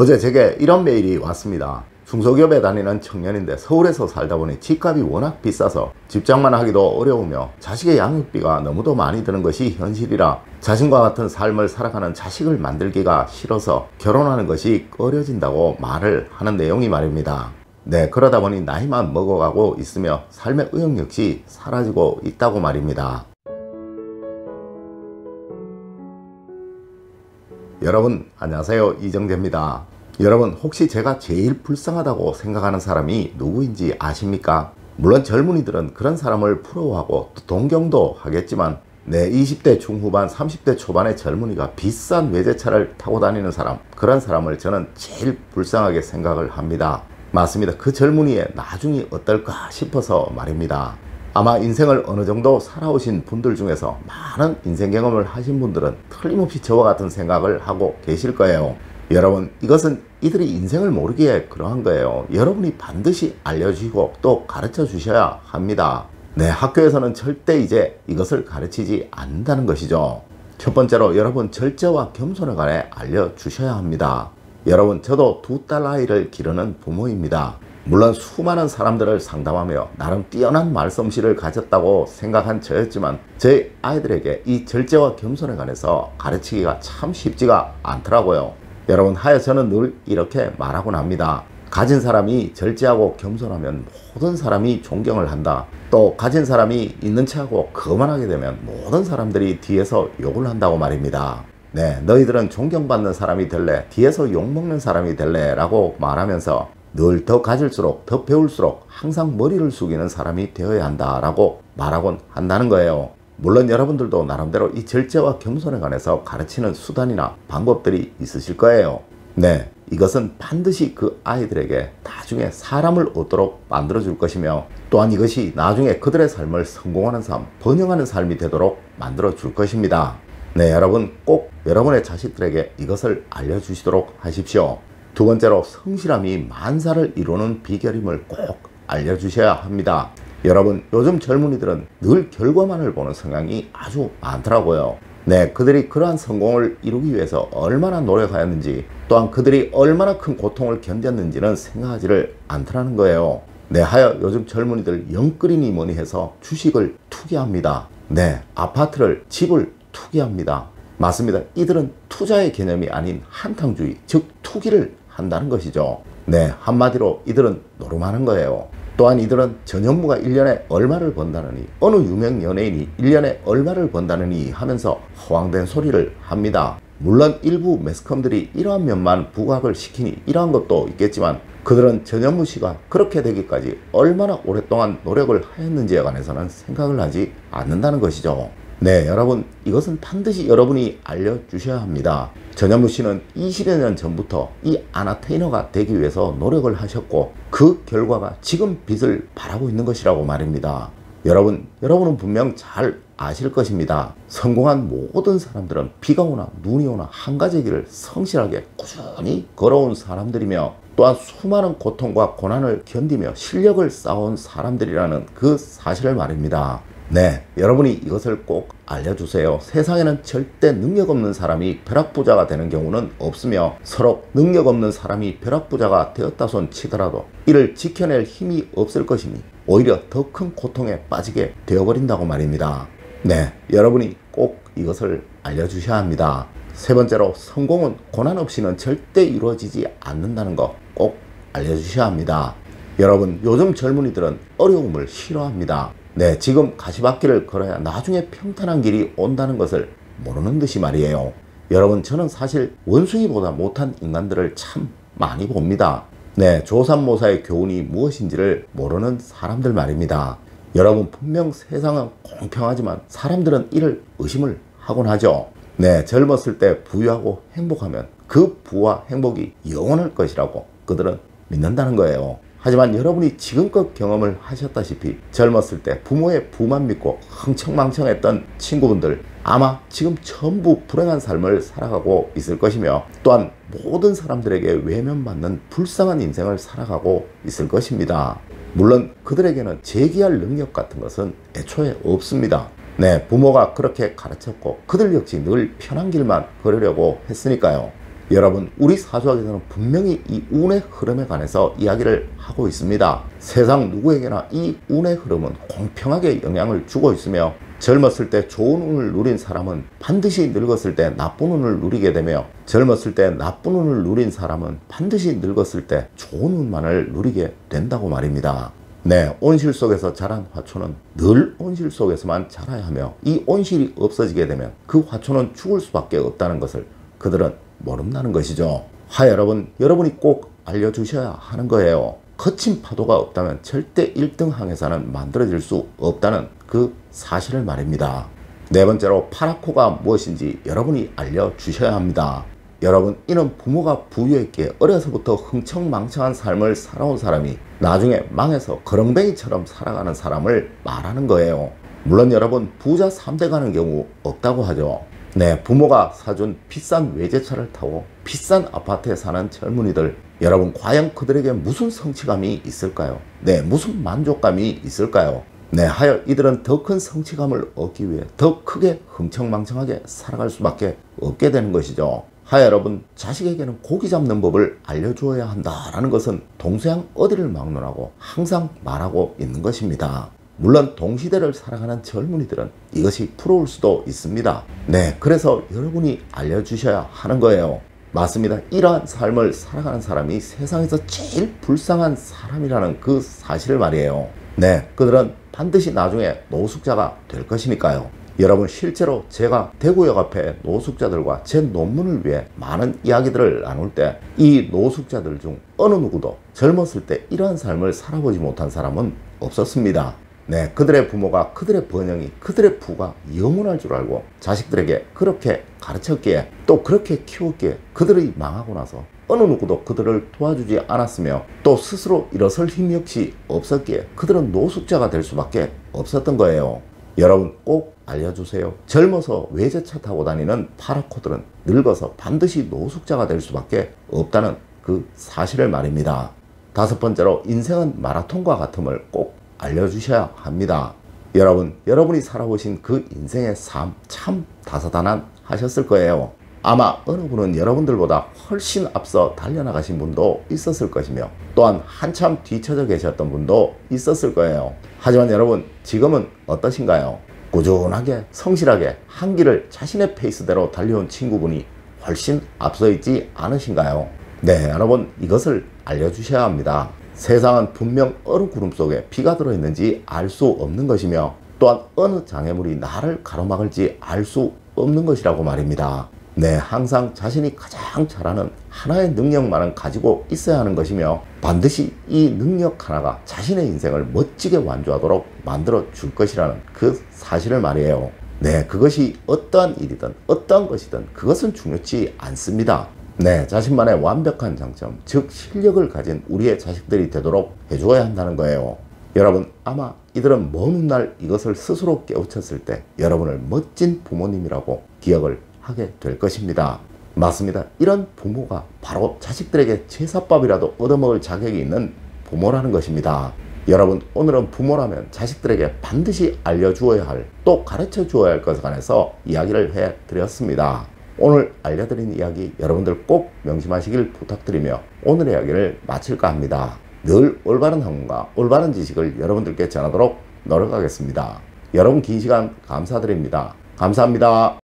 어제 제게 이런 메일이 왔습니다. 중소기업에 다니는 청년인데 서울에서 살다 보니 집값이 워낙 비싸서 집장만 하기도 어려우며 자식의 양육비가 너무도 많이 드는 것이 현실이라 자신과 같은 삶을 살아가는 자식을 만들기가 싫어서 결혼하는 것이 꺼려진다고 말을 하는 내용이 말입니다. 네, 그러다 보니 나이만 먹어가고 있으며 삶의 의욕 역시 사라지고 있다고 말입니다. 여러분 안녕하세요, 이정재입니다. 여러분 혹시 제가 제일 불쌍하다고 생각하는 사람이 누구인지 아십니까? 물론 젊은이들은 그런 사람을 부러워하고 또 동경도 하겠지만 내 20대 중후반 30대 초반의 젊은이가 비싼 외제차를 타고 다니는 사람, 그런 사람을 저는 제일 불쌍하게 생각을 합니다. 맞습니다. 그 젊은이의 나중이 어떨까 싶어서 말입니다. 아마 인생을 어느 정도 살아오신 분들 중에서 많은 인생 경험을 하신 분들은 틀림없이 저와 같은 생각을 하고 계실 거예요. 여러분, 이것은 이들이 인생을 모르기에 그러한 거예요. 여러분이 반드시 알려주시고 또 가르쳐 주셔야 합니다. 네, 학교에서는 절대 이제 이것을 가르치지 않는다는 것이죠. 첫 번째로 여러분 절제와 겸손에 관해 알려주셔야 합니다. 여러분, 저도 2딸 아이를 기르는 부모입니다. 물론 수많은 사람들을 상담하며 나름 뛰어난 말솜씨를 가졌다고 생각한 저였지만 저희 아이들에게 이 절제와 겸손에 관해서 가르치기가 참 쉽지가 않더라고요. 여러분, 하여 저는 늘 이렇게 말하곤 합니다. 가진 사람이 절제하고 겸손하면 모든 사람이 존경을 한다. 또 가진 사람이 있는 체하고 거만하게 되면 모든 사람들이 뒤에서 욕을 한다고 말입니다. 네, 너희들은 존경받는 사람이 될래? 뒤에서 욕먹는 사람이 될래? 라고 말하면서 늘 더 가질수록 더 배울수록 항상 머리를 숙이는 사람이 되어야 한다라고 말하곤 한다는 거예요. 물론 여러분들도 나름대로 이 절제와 겸손에 관해서 가르치는 수단이나 방법들이 있으실 거예요. 네, 이것은 반드시 그 아이들에게 나중에 사람을 얻도록 만들어 줄 것이며 또한 이것이 나중에 그들의 삶을 성공하는 삶, 번영하는 삶이 되도록 만들어 줄 것입니다. 네, 여러분 꼭 여러분의 자식들에게 이것을 알려주시도록 하십시오. 두 번째로 성실함이 만사를 이루는 비결임을 꼭 알려주셔야 합니다. 여러분, 요즘 젊은이들은 늘 결과만을 보는 성향이 아주 많더라고요. 네, 그들이 그러한 성공을 이루기 위해서 얼마나 노력하였는지 또한 그들이 얼마나 큰 고통을 견뎠는지는 생각하지를 않더라는 거예요. 네, 하여 요즘 젊은이들 영끌이니 뭐니 해서 주식을 투기합니다. 네, 아파트를, 집을 투기합니다. 맞습니다. 이들은 투자의 개념이 아닌 한탕주의, 즉 투기를 한다는 것이죠. 네, 한마디로 이들은 노름하는 거예요. 또한 이들은 전현무가 1년에 얼마를 번다느니, 어느 유명 연예인이 1년에 얼마를 번다느니 하면서 허황된 소리를 합니다. 물론 일부 매스컴들이 이러한 면만 부각을 시키니 이러한 것도 있겠지만 그들은 전현무 씨가 그렇게 되기까지 얼마나 오랫동안 노력을 하였는지에 관해서는 생각을 하지 않는다는 것이죠. 네, 여러분, 이것은 반드시 여러분이 알려주셔야 합니다. 전현무 씨는 20여 년 전부터 이 아나테이너가 되기 위해서 노력을 하셨고 그 결과가 지금 빛을 발하고 있는 것이라고 말입니다. 여러분은 분명 잘 아실 것입니다. 성공한 모든 사람들은 비가 오나 눈이 오나 한 가지 길을 성실하게 꾸준히 걸어온 사람들이며 또한 수많은 고통과 고난을 견디며 실력을 쌓아온 사람들이라는 그 사실을 말입니다. 네, 여러분이 이것을 꼭 알려주세요. 세상에는 절대 능력 없는 사람이 벼락부자가 되는 경우는 없으며 서로 능력 없는 사람이 벼락부자가 되었다손 치더라도 이를 지켜낼 힘이 없을 것이니 오히려 더 큰 고통에 빠지게 되어버린다고 말입니다. 네, 여러분이 꼭 이것을 알려주셔야 합니다. 세 번째로, 성공은 고난 없이는 절대 이루어지지 않는다는 거 꼭 알려주셔야 합니다. 여러분, 요즘 젊은이들은 어려움을 싫어합니다. 네, 지금 가시밭길을 걸어야 나중에 평탄한 길이 온다는 것을 모르는 듯이 말이에요. 여러분, 저는 사실 원숭이보다 못한 인간들을 참 많이 봅니다. 네, 조삼모사의 교훈이 무엇인지를 모르는 사람들 말입니다. 여러분, 분명 세상은 공평하지만 사람들은 이를 의심을 하곤 하죠. 네, 젊었을 때 부유하고 행복하면 그 부와 행복이 영원할 것이라고 그들은 믿는다는 거예요. 하지만 여러분이 지금껏 경험을 하셨다시피 젊었을 때 부모의 부만 믿고 흥청망청했던 친구분들 아마 지금 전부 불행한 삶을 살아가고 있을 것이며 또한 모든 사람들에게 외면받는 불쌍한 인생을 살아가고 있을 것입니다. 물론 그들에게는 재기할 능력 같은 것은 애초에 없습니다. 네, 부모가 그렇게 가르쳤고 그들 역시 늘 편한 길만 걸으려고 했으니까요. 여러분, 우리 사주학에서는 분명히 이 운의 흐름에 관해서 이야기를 하고 있습니다. 세상 누구에게나 이 운의 흐름은 공평하게 영향을 주고 있으며, 젊었을 때 좋은 운을 누린 사람은 반드시 늙었을 때 나쁜 운을 누리게 되며, 젊었을 때 나쁜 운을 누린 사람은 반드시 늙었을 때 좋은 운만을 누리게 된다고 말입니다. 네, 온실 속에서 자란 화초는 늘 온실 속에서만 자라야 하며, 이 온실이 없어지게 되면 그 화초는 죽을 수밖에 없다는 것을 그들은 모른다는 것이죠. 여러분, 여러분이 꼭 알려주셔야 하는 거예요. 거친 파도가 없다면 절대 1등 항해사는 만들어질 수 없다는 그 사실을 말입니다. 네 번째로, 파라코가 무엇인지 여러분이 알려주셔야 합니다. 여러분, 이는 부모가 부유했기에 어려서부터 흥청망청한 삶을 살아온 사람이 나중에 망해서 거렁뱅이처럼 살아가는 사람을 말하는 거예요. 물론 여러분, 부자 3대 가는 경우 없다고 하죠. 네, 부모가 사준 비싼 외제차를 타고 비싼 아파트에 사는 젊은이들, 여러분, 과연 그들에게 무슨 성취감이 있을까요? 네, 무슨 만족감이 있을까요? 네, 하여 이들은 더 큰 성취감을 얻기 위해 더 크게 흥청망청하게 살아갈 수밖에 없게 되는 것이죠. 여러분, 자식에게는 고기 잡는 법을 알려주어야 한다라는 것은 동서양 어디를 막론하고 항상 말하고 있는 것입니다. 물론 동시대를 살아가는 젊은이들은 이것이 부러울 수도 있습니다. 네, 그래서 여러분이 알려주셔야 하는 거예요. 맞습니다. 이러한 삶을 살아가는 사람이 세상에서 제일 불쌍한 사람이라는 그 사실을 말이에요. 네, 그들은 반드시 나중에 노숙자가 될 것이니까요. 여러분, 실제로 제가 대구역 앞에 노숙자들과 제 논문을 위해 많은 이야기들을 나눌 때 이 노숙자들 중 어느 누구도 젊었을 때 이러한 삶을 살아보지 못한 사람은 없었습니다. 네, 그들의 부모가 그들의 번영이, 그들의 부가 영원할 줄 알고 자식들에게 그렇게 가르쳤기에, 또 그렇게 키웠기에 그들이 망하고 나서 어느 누구도 그들을 도와주지 않았으며, 또 스스로 일어설 힘 역시 없었기에 그들은 노숙자가 될 수밖에 없었던 거예요. 여러분, 꼭 알려주세요. 젊어서 외제차 타고 다니는 파라코들은 늙어서 반드시 노숙자가 될 수밖에 없다는 그 사실을 말입니다. 다섯 번째로, 인생은 마라톤과 같음을 꼭 알려주셔야 합니다. 여러분, 여러분이 살아보신 그 인생의 삶 참 다사다난하셨을 거예요. 아마 어느 분은 여러분들보다 훨씬 앞서 달려나가신 분도 있었을 것이며, 또한 한참 뒤처져 계셨던 분도 있었을 거예요. 하지만 여러분, 지금은 어떠신가요? 꾸준하게 성실하게 한 길을 자신의 페이스대로 달려온 친구분이 훨씬 앞서 있지 않으신가요? 네, 여러분, 이것을 알려주셔야 합니다. 세상은 분명 어느 구름 속에 비가 들어있는지 알 수 없는 것이며, 또한 어느 장애물이 나를 가로막을지 알 수 없는 것이라고 말입니다. 네, 항상 자신이 가장 잘하는 하나의 능력만은 가지고 있어야 하는 것이며, 반드시 이 능력 하나가 자신의 인생을 멋지게 완주하도록 만들어 줄 것이라는 그 사실을 말이에요. 네, 그것이 어떠한 일이든 어떠한 것이든 그것은 중요치 않습니다. 네, 자신만의 완벽한 장점, 즉 실력을 가진 우리의 자식들이 되도록 해주어야 한다는 거예요. 여러분, 아마 이들은 먼 훗날 이것을 스스로 깨우쳤을 때 여러분을 멋진 부모님이라고 기억을 하게 될 것입니다. 맞습니다. 이런 부모가 바로 자식들에게 제사밥이라도 얻어먹을 자격이 있는 부모라는 것입니다. 여러분, 오늘은 부모라면 자식들에게 반드시 알려주어야 할, 또 가르쳐 주어야 할 것에 관해서 이야기를 해드렸습니다. 오늘 알려드린 이야기 여러분들 꼭 명심하시길 부탁드리며 오늘의 이야기를 마칠까 합니다. 늘 올바른 학문과 올바른 지식을 여러분들께 전하도록 노력하겠습니다. 여러분, 긴 시간 감사드립니다. 감사합니다.